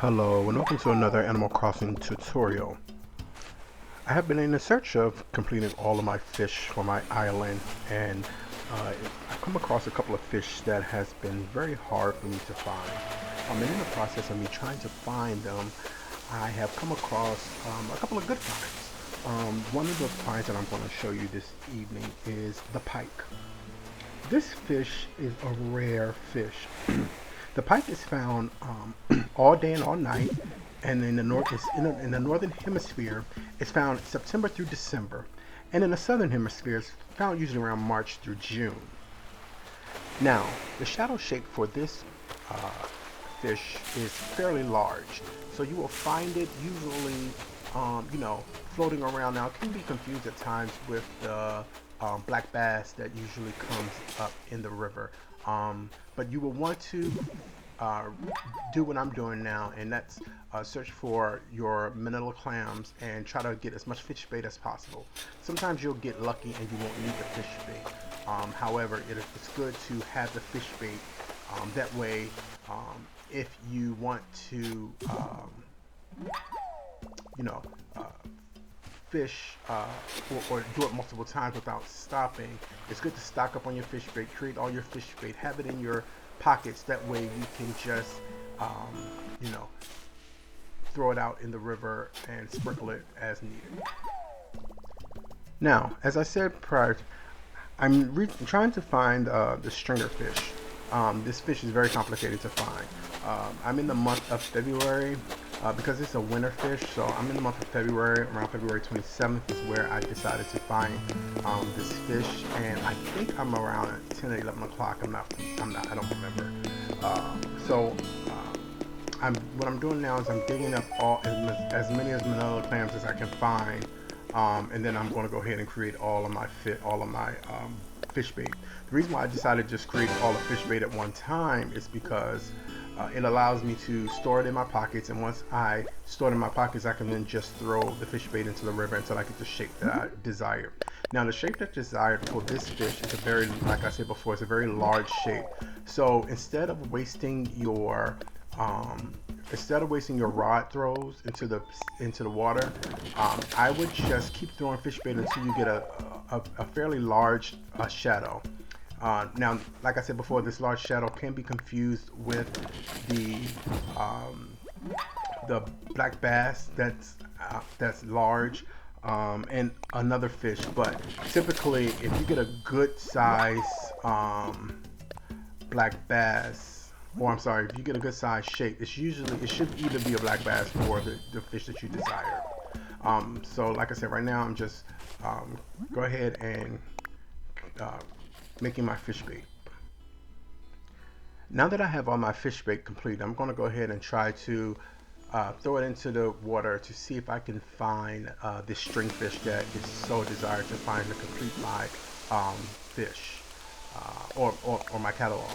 Hello and welcome to another Animal Crossing tutorial. I have been in the search of completing all of my fish for my island, and I've come across a couple of fish that has been very hard for me to find. And in the process of me trying to find them, I have come across a couple of good finds. One of the finds that I'm going to show you this evening is the pike. This fish is a rare fish. The pike is found all day and all night, and in the in the northern hemisphere, it's found September through December, and in the southern hemisphere, it's found usually around March through June. Now, the shadow shape for this uh, fish is fairly large, so you will find it usually, floating around. Now, it can be confused at times with the black bass that usually comes up in the river. But you will want to uh, do what I'm doing now, and that's search for your manila clams and try to get as much fish bait as possible. Sometimes you'll get lucky and you won't need the fish bait. However, it's good to have the fish bait. That way, if you want to, you know, uh, fish or do it multiple times without stopping, it's good to stock up on your fish bait, create all your fish bait, have it in your pockets. That way you can just, um, you know, throw it out in the river and sprinkle it as needed. Now, as I said prior, trying to find the stringer fish. This fish is very complicated to find. I'm in the month of February because it's a winter fish, so I'm in the month of February. Around February 27th is where I decided to find this fish, and I think I'm around 10 or 11 o'clock. I don't remember. So what I'm doing now is I'm digging up as many as manila clams as I can find, and then I'm going to go ahead and create all of my fish bait. The reason why I decided to just create all the fish bait at one time is because it allows me to store it in my pockets, and once I store it in my pockets, I can then just throw the fish bait into the river until I get the shape that I desire. Now, the shape that's desired for this fish is like I said before, it's a very large shape. So instead of wasting your rod throws into the water, I would just keep throwing fish bait until you get a fairly large shadow. Now, like I said before, this large shadow can be confused with the um, the black bass that's large, and another fish. But typically, if you get a good size black bass, or I'm sorry, if you get a good size shape, it should either be a black bass or the fish that you desire. So like I said, right now I'm just go ahead and uh, making my fish bait. Now that I have all my fish bait complete, I'm going to go ahead and try to throw it into the water to see if I can find this string fish that is so desired to find to complete my fish or my catalog.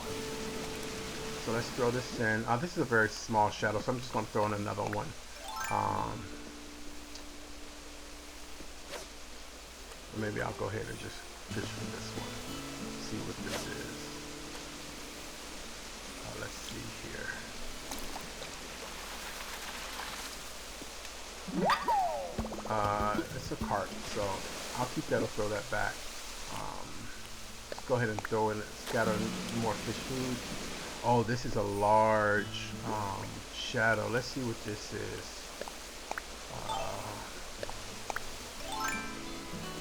So let's throw this in. This is a very small shadow, so I'm just going to throw in another one. Maybe I'll go ahead and just fish for this one. See what this is. Let's see here. It's a carp, so I'll keep that or throw that back. Let's go ahead and throw in, scatter more fish food. Oh, this is a large shadow. Let's see what this is.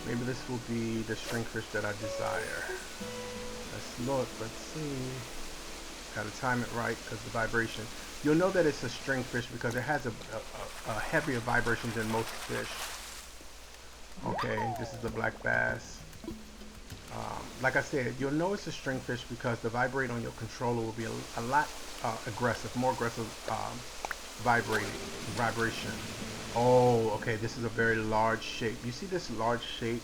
Maybe this will be the stringfish that I desire. Let's look. Let's see. Gotta time it right because the vibration. You'll know that it's a stringfish because it has a heavier vibration than most fish. Okay, this is the black bass. Like I said, you'll know it's a stringfish because the vibrate on your controller will be a lot aggressive, more aggressive vibration. Oh, okay, this is a very large shape. You see this large shape?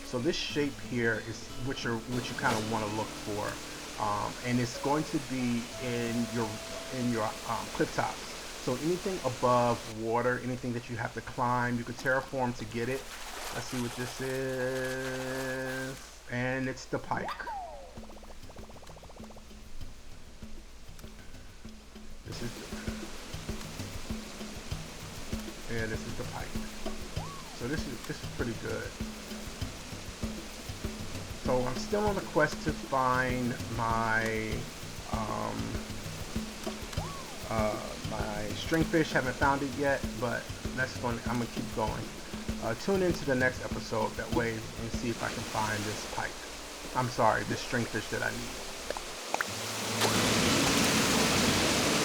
So this shape here is what you kind of want to look for, and it's going to be in your cliff tops. So anything above water, anything that you have to climb, you could terraform to get it. Let's see what this is, and it's the pike. This is Yeah, this is the pike. So this is pretty good. So I'm still on the quest to find um, uh, my stringfish. Haven't found it yet, but I'm gonna keep going. Tune into the next episode that way and see if I can find this pike. I'm sorry, this stringfish that I need.